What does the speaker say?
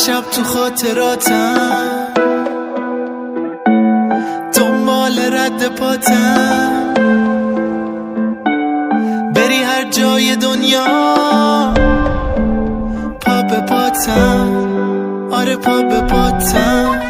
شب تو خاطراتم، دنبال رد پاتم، بری هر جای دنیا پا به پاتم، آره پا به پاتم.